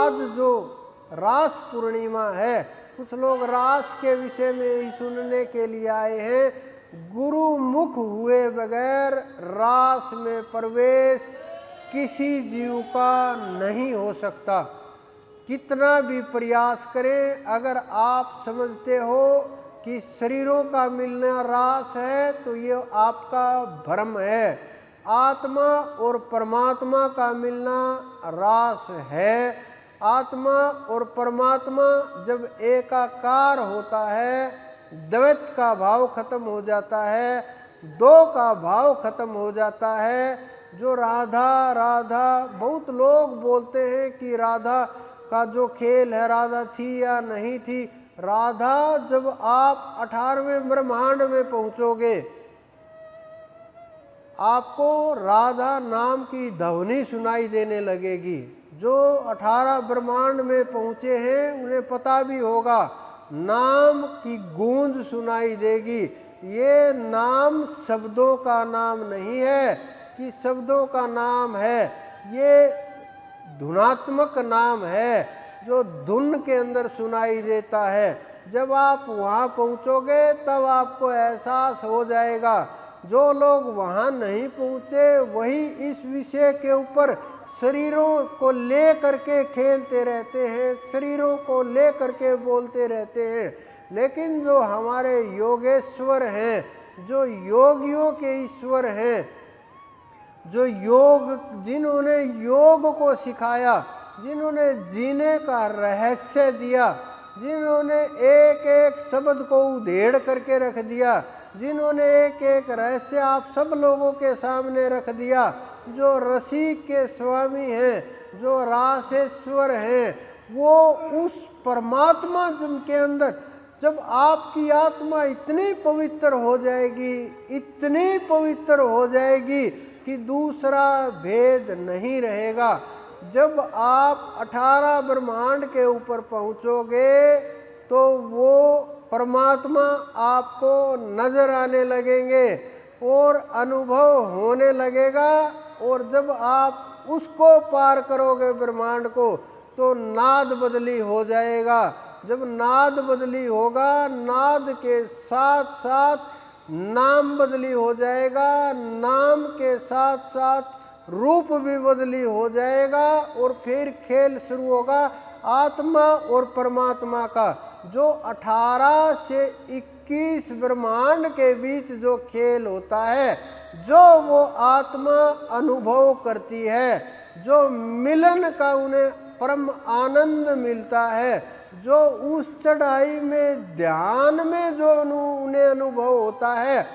आज जो रास पूर्णिमा है, कुछ लोग रास के विषय में ही सुनने के लिए आए हैं। गुरुमुख हुए बगैर रास में प्रवेश किसी जीव का नहीं हो सकता। कितना भी प्रयास करें, अगर आप समझते हो कि शरीरों का मिलना रास है तो ये आपका भ्रम है। आत्मा और परमात्मा का मिलना रास है। आत्मा और परमात्मा जब एकाकार होता है, द्वैत का भाव खत्म हो जाता है, दो का भाव खत्म हो जाता है। जो राधा राधा, बहुत लोग बोलते हैं कि राधा का जो खेल है, राधा थी या नहीं थी। राधा जब आप 18वें ब्रह्मांड में पहुंचोगे, आपको राधा नाम की ध्वनि सुनाई देने लगेगी। जो 18 ब्रह्मांड में पहुंचे हैं उन्हें पता भी होगा, नाम की गूंज सुनाई देगी। ये नाम शब्दों का नाम नहीं है कि शब्दों का नाम है, ये धुनात्मक नाम है जो धुन के अंदर सुनाई देता है। जब आप वहाँ पहुँचोगे तब आपको एहसास हो जाएगा। जो लोग वहाँ नहीं पहुँचे वही इस विषय के ऊपर शरीरों को ले करके खेलते रहते हैं, शरीरों को ले करके बोलते रहते हैं। लेकिन जो हमारे योगेश्वर हैं, जो योगियों के ईश्वर हैं, जो जिन्होंने योग को सिखाया, जिन्होंने जीने का रहस्य दिया, जिन्होंने एक एक शब्द को उधेड़ करके रख दिया, जिन्होंने एक एक रहस्य आप सब लोगों के सामने रख दिया, जो रसिक के स्वामी हैं, जो रासेश्वर हैं, वो उस परमात्मा के अंदर जब आपकी आत्मा इतनी पवित्र हो जाएगी, इतनी पवित्र हो जाएगी कि दूसरा भेद नहीं रहेगा। जब आप 18 ब्रह्मांड के ऊपर पहुँचोगे तो वो परमात्मा आपको नजर आने लगेंगे और अनुभव होने लगेगा। और जब आप उसको पार करोगे ब्रह्मांड को, तो नाद बदली हो जाएगा। जब नाद बदली होगा, नाद के साथ साथ नाम बदली हो जाएगा, नाम के साथ साथ रूप भी बदली हो जाएगा। और फिर खेल शुरू होगा आत्मा और परमात्मा का। जो 18 से 21 ब्रह्मांड के बीच जो खेल होता है, जो वो आत्मा अनुभव करती है, जो मिलन का उन्हें परम आनंद मिलता है, जो उस चढ़ाई में ध्यान में जो उन्हें अनुभव होता है,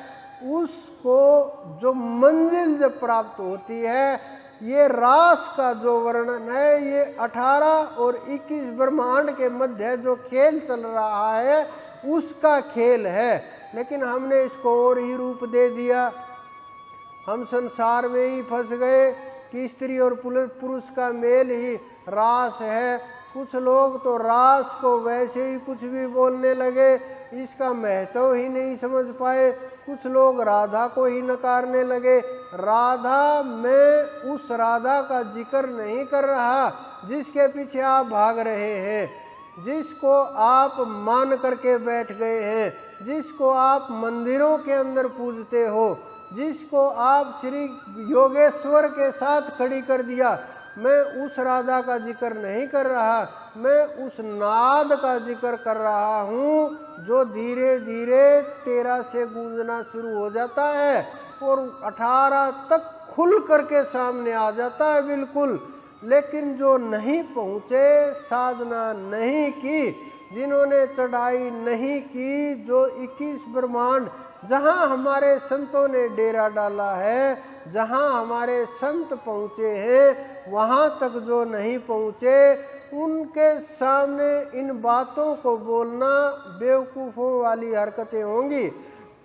उसको जो मंजिल जब प्राप्त होती है, ये रास का जो वर्णन है, ये 18 और 21 ब्रह्मांड के मध्य जो खेल चल रहा है उसका खेल है। लेकिन हमने इसको और ही रूप दे दिया। हम संसार में ही फंस गए कि स्त्री और पुरुष का मेल ही रास है। कुछ लोग तो रास को वैसे ही कुछ भी बोलने लगे, इसका महत्व ही नहीं समझ पाए। कुछ लोग राधा को ही नकारने लगे। राधा, मैं उस राधा का जिक्र नहीं कर रहा जिसके पीछे आप भाग रहे हैं, जिसको आप मान करके बैठ गए हैं, जिसको आप मंदिरों के अंदर पूजते हो, जिसको आप श्री योगेश्वर के साथ खड़ी कर दिया। मैं उस राधा का जिक्र नहीं कर रहा, मैं उस नाद का जिक्र कर रहा हूँ जो धीरे धीरे 13 से गूंजना शुरू हो जाता है और 18 तक खुल करके सामने आ जाता है बिल्कुल। लेकिन जो नहीं पहुँचे, साधना नहीं की, जिन्होंने चढ़ाई नहीं की, जो 21 ब्रह्मांड जहाँ हमारे संतों ने डेरा डाला है, जहाँ हमारे संत पहुँचे हैं, वहाँ तक जो नहीं पहुँचे, उनके सामने इन बातों को बोलना बेवकूफ़ों वाली हरकतें होंगी।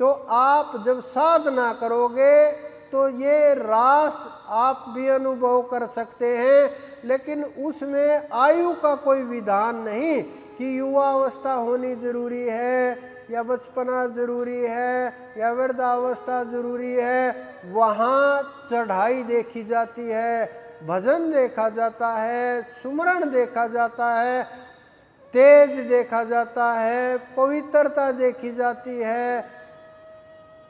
तो आप जब साधना करोगे तो ये रास आप भी अनुभव कर सकते हैं। लेकिन उसमें आयु का कोई विधान नहीं कि युवा अवस्था होनी जरूरी है या बचपना जरूरी है या वृद्धावस्था जरूरी है। वहाँ चढ़ाई देखी जाती है, भजन देखा जाता है, सुमरण देखा जाता है, तेज देखा जाता है, पवित्रता देखी जाती है।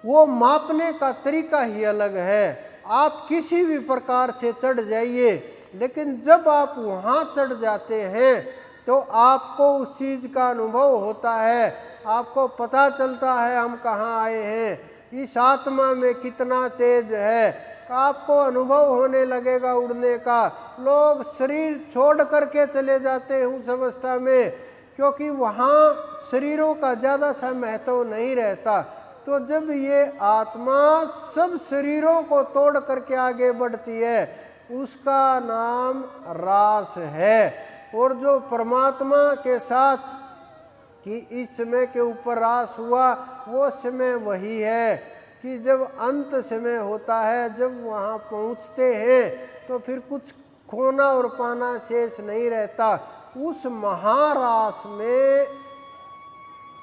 वो मापने का तरीका ही अलग है। आप किसी भी प्रकार से चढ़ जाइए, लेकिन जब आप वहाँ चढ़ जाते हैं तो आपको उस चीज़ का अनुभव होता है, आपको पता चलता है हम कहाँ आए हैं, इस आत्मा में कितना तेज है। आपको अनुभव होने लगेगा उड़ने का। लोग शरीर छोड़ करके चले जाते हैं उस अवस्था में, क्योंकि वहाँ शरीरों का ज़्यादा सा महत्व नहीं रहता। तो जब ये आत्मा सब शरीरों को तोड़ करके आगे बढ़ती है, उसका नाम रास है। और जो परमात्मा के साथ कि इस समय के ऊपर रास हुआ, वो समय वही है कि जब अंत समय होता है, जब वहाँ पहुँचते हैं तो फिर कुछ खोना और पाना शेष नहीं रहता। उस महारास में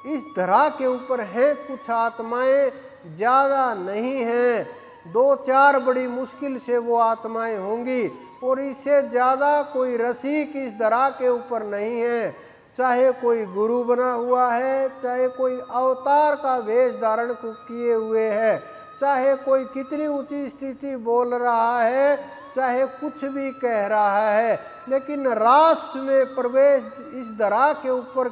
इस धरा के ऊपर हैं कुछ आत्माएं, ज़्यादा नहीं हैं, 2-4 बड़ी मुश्किल से वो आत्माएं होंगी, और इससे ज़्यादा कोई रसिक इस धरा के ऊपर नहीं है। चाहे कोई गुरु बना हुआ है, चाहे कोई अवतार का वेश धारण किए हुए है, चाहे कोई कितनी ऊंची स्थिति बोल रहा है, चाहे कुछ भी कह रहा है, लेकिन रास में प्रवेश इस धरा के ऊपर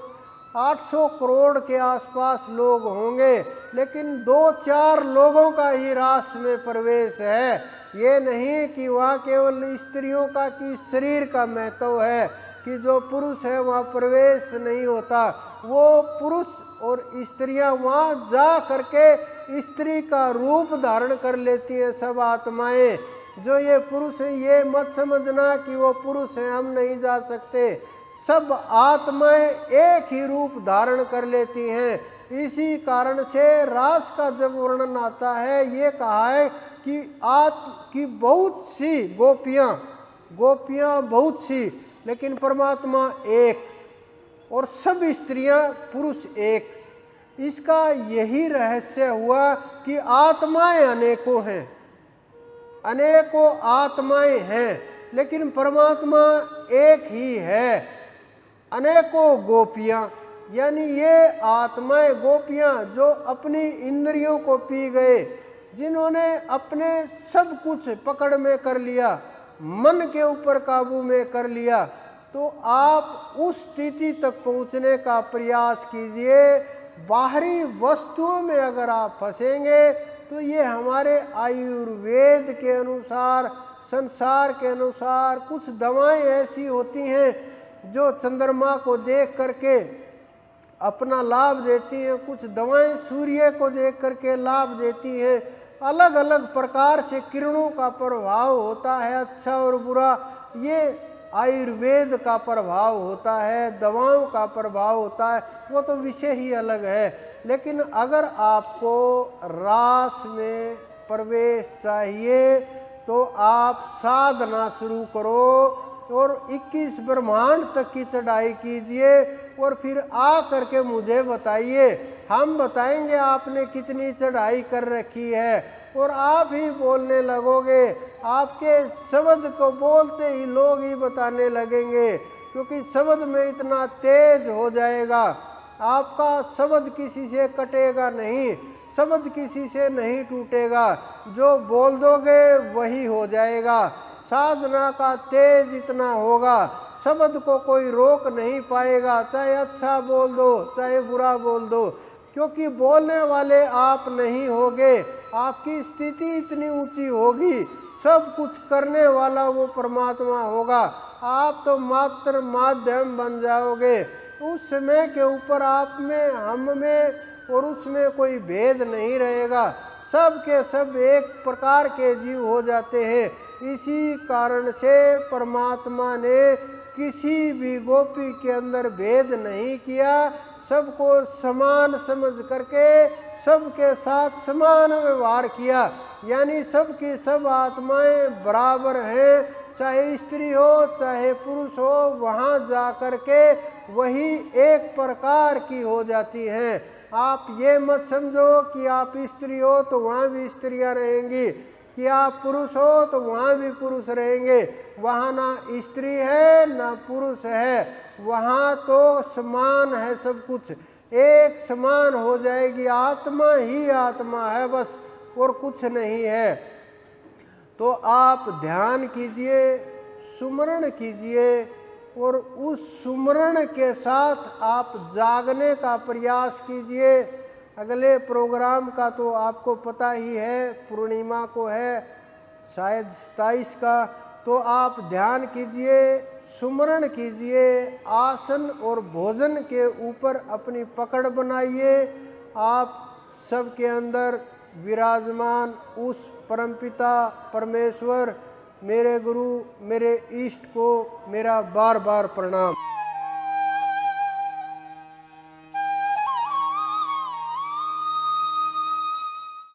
800 करोड़ के आसपास लोग होंगे, लेकिन 2-4 लोगों का ही रास में प्रवेश है। ये नहीं कि वहाँ केवल स्त्रियों का कि शरीर का महत्व है कि जो पुरुष है वहाँ प्रवेश नहीं होता। वो पुरुष और स्त्रियाँ वहाँ जा करके स्त्री का रूप धारण कर लेती हैं सब आत्माएं। जो ये पुरुष है, ये मत समझना कि वो पुरुष हैं, हम नहीं जा सकते। सब आत्माएं एक ही रूप धारण कर लेती हैं। इसी कारण से रास का जब वर्णन आता है, ये कहा है कि बहुत सी गोपियाँ बहुत सी, लेकिन परमात्मा एक, और सब स्त्रियां पुरुष एक। इसका यही रहस्य हुआ कि आत्माएं अनेकों हैं, अनेकों आत्माएं हैं, लेकिन परमात्मा एक ही है। अनेकों गोपियां, यानी ये आत्माएं गोपियां जो अपनी इंद्रियों को पी गए, जिन्होंने अपने सब कुछ पकड़ में कर लिया, मन के ऊपर काबू में कर लिया, तो आप उस स्थिति तक पहुंचने का प्रयास कीजिए। बाहरी वस्तुओं में अगर आप फंसेंगे तो ये हमारे आयुर्वेद के अनुसार, संसार के अनुसार कुछ दवाएं ऐसी होती हैं जो चंद्रमा को देख करके अपना लाभ देती हैं, कुछ दवाएं सूर्य को देख करके लाभ देती हैं। अलग अलग प्रकार से किरणों का प्रभाव होता है, अच्छा और बुरा। ये आयुर्वेद का प्रभाव होता है, दवाओं का प्रभाव होता है, वो तो विषय ही अलग है। लेकिन अगर आपको रास में प्रवेश चाहिए तो आप साधना शुरू करो और 21 ब्रह्मांड तक की चढ़ाई कीजिए, और फिर आ करके मुझे बताइए। हम बताएंगे आपने कितनी चढ़ाई कर रखी है, और आप ही बोलने लगोगे। आपके शब्द को बोलते ही लोग ही बताने लगेंगे, क्योंकि शब्द में इतना तेज हो जाएगा। आपका शब्द किसी से कटेगा नहीं, शब्द किसी से नहीं टूटेगा, जो बोल दोगे वही हो जाएगा। साधना का तेज इतना होगा, शब्द को कोई रोक नहीं पाएगा, चाहे अच्छा बोल दो चाहे बुरा बोल दो, क्योंकि बोलने वाले आप नहीं होगे। आपकी स्थिति इतनी ऊंची होगी, सब कुछ करने वाला वो परमात्मा होगा, आप तो मात्र माध्यम बन जाओगे। उस समय के ऊपर आप में, हम में और उसमें कोई भेद नहीं रहेगा, सब के सब एक प्रकार के जीव हो जाते हैं। इसी कारण से परमात्मा ने किसी भी गोपी के अंदर भेद नहीं किया, सबको समान समझ करके सबके साथ समान व्यवहार किया। यानी सबकी सब आत्माएं बराबर हैं, चाहे स्त्री हो चाहे पुरुष हो, वहाँ जा कर के वही एक प्रकार की हो जाती हैं। आप ये मत समझो कि आप स्त्री हो तो वहाँ भी स्त्रियाँ रहेंगी, कि आप पुरुष हो तो वहाँ भी पुरुष रहेंगे, वहाँ ना स्त्री है ना पुरुष है, वहाँ तो समान है सब कुछ, एक समान हो जाएगी, आत्मा ही आत्मा है बस, और कुछ नहीं है। तो आप ध्यान कीजिए, सुमरण कीजिए, और उस सुमरण के साथ आप जागने का प्रयास कीजिए। अगले प्रोग्राम का तो आपको पता ही है, पूर्णिमा को है, शायद 27 का। तो आप ध्यान कीजिए, सुमरण कीजिए, आसन और भोजन के ऊपर अपनी पकड़ बनाइए। आप सबके अंदर विराजमान उस परमपिता परमेश्वर, मेरे गुरु, मेरे इष्ट को मेरा बार बार प्रणाम।